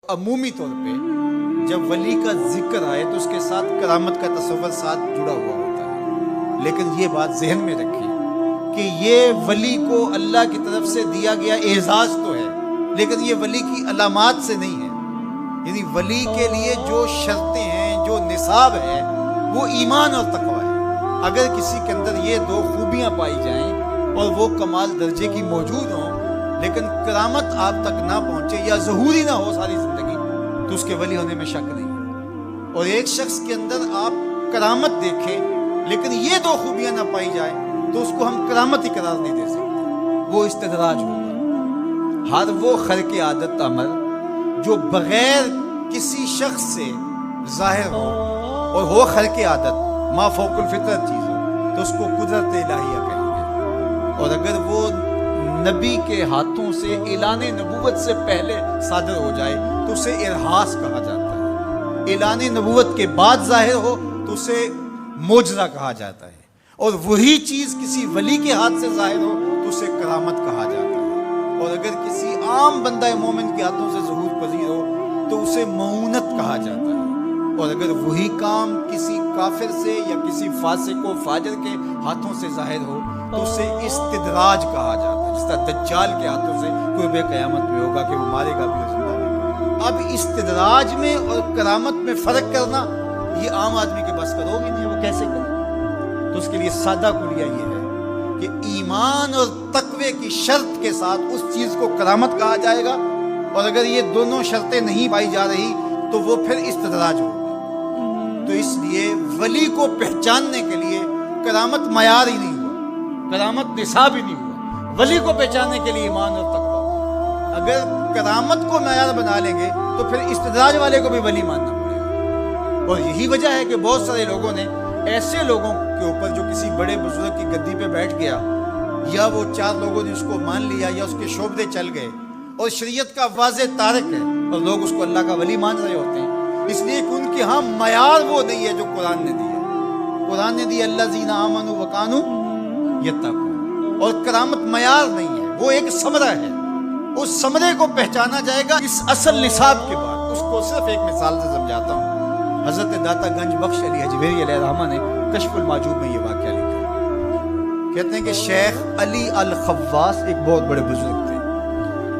عمومی طور پہ جب ولی کا ذکر آئے تو اس کے ساتھ کرامت کا تصور ساتھ جڑا ہوا ہوتا ہے، لیکن یہ بات ذہن میں رکھیں کہ یہ ولی کو اللہ کی طرف سے دیا گیا اعزاز تو ہے، لیکن یہ ولی کی علامات سے نہیں ہے۔ یعنی ولی کے لیے جو شرطیں ہیں، جو نصاب ہے، وہ ایمان اور تقوی ہے۔ اگر کسی کے اندر یہ دو خوبیاں پائی جائیں اور وہ کمال درجے کی موجود ہوں لیکن کرامت آپ تک نہ پہنچے یا ظہوری نہ ہو ساری زندگی، تو اس کے ولی ہونے میں شک نہیں ہے۔ اور ایک شخص کے اندر آپ کرامت دیکھیں لیکن یہ دو خوبیاں نہ پائی جائیں تو اس کو ہم کرامت ہی قرار نہیں دے سکتے، وہ استدراج ہوگا۔ ہر وہ خرق عادت عمل جو بغیر کسی شخص سے ظاہر ہو اور ہو خرق عادت ما فوق الفطرت چیز ہو تو اس کو قدرت الہیہ کہیں گے، اور اگر وہ نبی کے ہاتھوں سے اعلان نبوت سے پہلے صادر ہو جائے تو اسے ارہاس کہا جاتا ہے، اعلان نبوت کے بعد ظاہر ہو تو اسے معجزہ کہا جاتا ہے، اور وہی چیز کسی ولی کے ہاتھ سے ظاہر ہو تو اسے کرامت کہا جاتا ہے، اور اگر کسی عام بندہ مومن کے ہاتھوں سے ظہور پذیر ہو تو اسے معونت کہا جاتا ہے، اور اگر وہی کام کسی کافر سے یا کسی فاسق و فاجر کے ہاتھوں سے ظاہر ہو تو اسے استدراج کہا جاتا ہے، جس طرح دجال کے ہاتھوں سے قرب قیامت میں ہوگا کہ وہ مارے گا بھی اور زندہ بھی کرے گا۔ اب استدراج میں اور کرامت میں فرق کرنا یہ عام آدمی کے بس کا روگ ہی نہیں ہے، وہ کیسے کرے؟ تو اس کے لیے سادہ کلیہ یہ ہے کہ ایمان اور تقوی کی شرط کے ساتھ اس چیز کو کرامت کہا جائے گا، اور اگر یہ دونوں شرطیں نہیں پائی جا رہی تو وہ پھر استدراج ہوگی۔ تو اس لیے ولی کو پہچاننے کے لیے کرامت معیار ہی نہیں ہوا، کرامت نصاب ہی نہیں ہوا، ولی کو پہچاننے کے لیے ایمان اور تقوی۔ اگر کرامت کو معیار بنا لیں گے تو پھر استدراج والے کو بھی ولی ماننا پڑے گا، اور یہی وجہ ہے کہ بہت سارے لوگوں نے ایسے لوگوں کے اوپر جو کسی بڑے بزرگ کی گدی پہ بیٹھ گیا یا وہ چار لوگوں نے اس کو مان لیا یا اس کے شعبے چل گئے اور شریعت کا واضح تارک ہے اور لوگ اس کو اللہ کا ولی مان رہے ہوتے ہیں، اس لیے کہ ان کے ہاں معیار وہ نہیں ہے جو قرآن نے دیا۔ قرآن نے دی الذین آمنوا وکانوا یتقون، اور کرامت معیار نہیں ہے، وہ ایک ثمرہ ہے، اس ثمرے کو پہچانا جائے گا اس اصل نصاب کے بعد۔ اس کو صرف ایک مثال سے سمجھاتا ہوں۔ حضرت داتا گنج بخش علی حجویری علیہ الرحمہ نے کشف المعجوب میں یہ واقعہ لکھا ہے۔ کہتے ہیں کہ شیخ علی الخواص ایک بہت بڑے بزرگ تھے،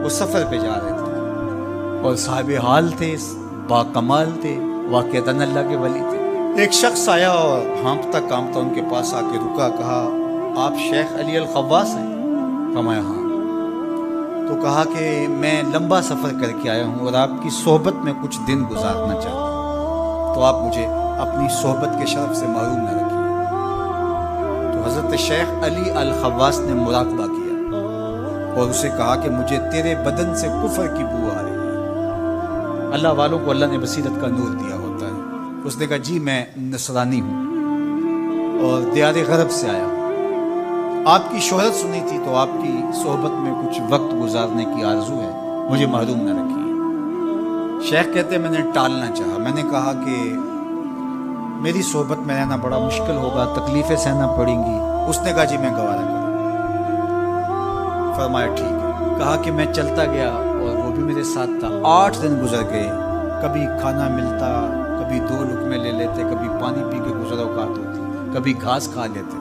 وہ سفر پہ جا رہے تھے اور صاحب حال تھے، با کمال تھے، واقعتاً اللہ کے ولی تھے۔ ایک شخص آیا اور ہانپتا کامتا ان کے پاس آ کے رکا، کہا آپ شیخ علی الخواص ہیں؟ فرمایا ہاں۔ تو کہا کہ میں لمبا سفر کر کے آیا ہوں اور آپ کی صحبت میں کچھ دن گزارنا چاہتا ہوں، تو آپ مجھے اپنی صحبت کے شرف سے محروم نہ رکھیے۔ تو حضرت شیخ علی الخواص نے مراقبہ کیا اور اسے کہا کہ مجھے تیرے بدن سے کفر کی بو آ رہی ہے۔ اللہ والوں کو اللہ نے بصیرت کا نور دیا ہوتا ہے۔ اس نے کہا جی میں نصرانی ہوں اور دیار غرب سے آیا ہوں، آپ کی شہرت سنی تھی تو آپ کی صحبت میں کچھ وقت گزارنے کی آرزو ہے، مجھے محروم نہ رکھیے۔ شیخ کہتے ہیں میں نے ٹالنا چاہا، میں نے کہا کہ میری صحبت میں رہنا بڑا مشکل ہوگا، تکلیفیں سہنا پڑیں گی۔ اس نے کہا جی میں گوارہ کروں۔ فرمایا ٹھیک ہے۔ کہا کہ میں چلتا گیا اور وہ بھی میرے ساتھ تھا۔ 8 دن گزر گئے، کبھی کھانا ملتا، کبھی 2 لقمے لے لیتے، کبھی پانی پی کے گزر اوقات ہوتی، کبھی گھاس کھا لیتے۔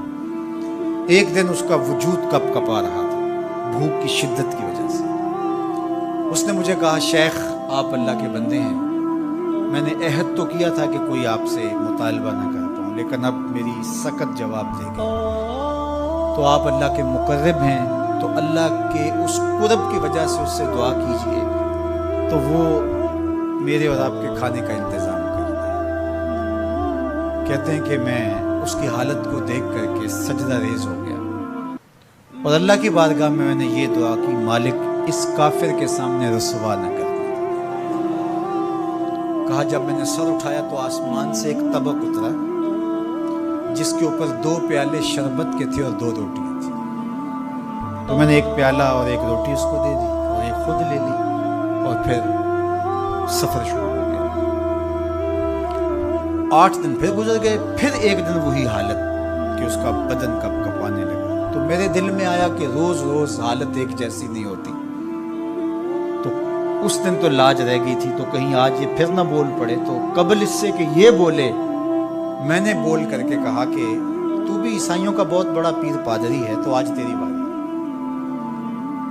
ایک دن اس کا وجود کپ کپا رہا تھا بھوک کی شدت کی وجہ سے۔ اس نے مجھے کہا شیخ آپ اللہ کے بندے ہیں، میں نے عہد تو کیا تھا کہ کوئی آپ سے مطالبہ نہ کر پاؤں، لیکن اب میری سخت جواب دے گی، تو آپ اللہ کے مقرب ہیں، تو اللہ کے اس قرب کی وجہ سے اس سے دعا کیجئے تو وہ میرے اور آپ کے کھانے کا انتظام کر دے۔ کہتے ہیں کہ میں اس کی حالت کو دیکھ کر کے سجدہ ریز ہو گیا اور اللہ کی بارگاہ میں نے یہ دعا کی مالک اس کافر کے سامنے رسوا نہ کر۔ کہا جب میں نے سر اٹھایا تو آسمان سے ایک طبق اترا جس کے اوپر 2 پیالے شربت کے تھے اور 2 روٹیاں تھیں، تو میں نے ایک پیالہ اور ایک روٹی اس کو دے دی اور ایک خود لے لی اور پھر سفر شروع ہو گیا۔ 8 دن پھر گزر گئے، پھر ایک دن وہی حالت کہ اس کا بدن کپ کپانے لگا، تو میرے دل میں آیا کہ روز روز حالت ایک جیسی نہیں ہوتی، تو اس دن تو لاج رہ گئی تھی، تو کہیں آج یہ پھر نہ بول پڑے، تو قبل اس سے کہ یہ بولے میں نے بول کر کے کہا کہ تو بھی عیسائیوں کا بہت بڑا پیر پادری ہے، تو آج تیری باری۔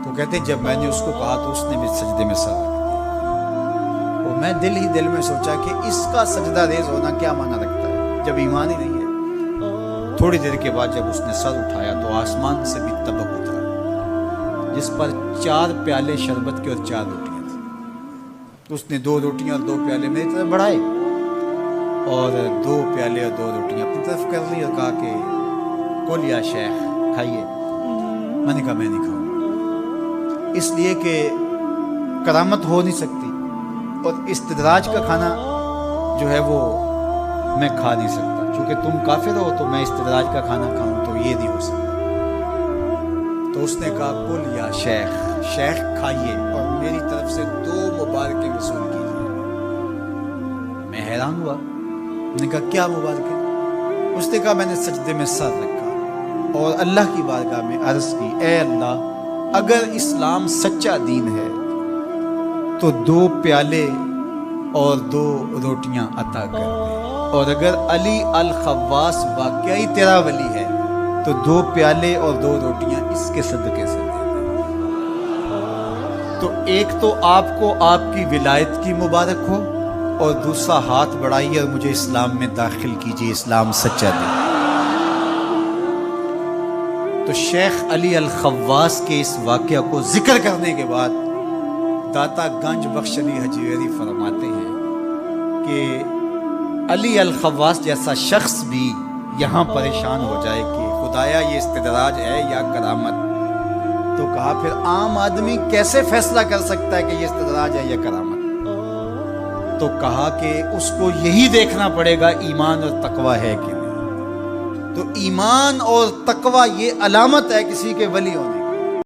تو کہتے جب میں نے اس کو کہا تو اس نے بھی سجدے میں سر رکھ دیا، اور میں دل ہی دل میں سوچا کہ اس کا سجدہ ریز ہونا کیا معنی رکھتا ہے جب ایمان ہی نہیں ہے۔ تھوڑی دیر کے بعد جب اس نے سر اٹھایا تو آسمان سے بھی طبق اترا، جس پر 4 پیالے شربت کے اور 4 روٹیاں تھیں۔ اس نے 2 روٹیاں اور 2 پیالے میری طرف بڑھائے، اور 2 پیالے اور 2 روٹیاں اپنی طرف کر لی، اور کہا کہ کل یا شیخ کھائیے۔ میں نے کہا میں نہیں کھاؤں گا، اس لیے کہ کرامت ہو نہیں سکتی، اور استدراج کا کھانا جو ہے وہ میں کھا نہیں سکتا، چونکہ تم کافر ہو تو میں استدراج کا کھانا کھاؤں تو یہ نہیں ہو سکتا۔ تو اس نے کہا کل یا شیخ، شیخ کھائیے اور میری طرف سے 2 مبارکیں وصول کیجیے۔ میں حیران ہوا، میں نے کہا کیا مبارکیں؟ اس نے کہا میں نے سجدے میں سر رکھا اور اللہ کی بارگاہ میں عرض کی، اے اللہ اگر اسلام سچا دین ہے تو 2 پیالے اور 2 روٹیاں عطا کر دے، اور اگر علی الخواص واقعی تیرا ولی ہے تو 2 پیالے اور 2 روٹیاں اس کے صدقے سے دے دے۔ تو ایک تو آپ کو آپ کی ولایت کی مبارک ہو، اور دوسرا ہاتھ بڑھائیے اور مجھے اسلام میں داخل کیجیے، اسلام سچا دین۔ تو شیخ علی الخواص کے اس واقعہ کو ذکر کرنے کے بعد داتا گنج بخش علی حجویری فرماتے ہیں کہ علی الخواص جیسا شخص بھی یہاں پریشان ہو جائے کہ خدایا یہ استدراج ہے یا کرامت، تو کہا پھر عام آدمی کیسے فیصلہ کر سکتا ہے کہ یہ استدراج ہے یا کرامت؟ تو کہا کہ اس کو یہی دیکھنا پڑے گا ایمان اور تقوی ہے کہ نہیں۔ تو ایمان اور تقوی یہ علامت ہے کسی کے ولی ہونے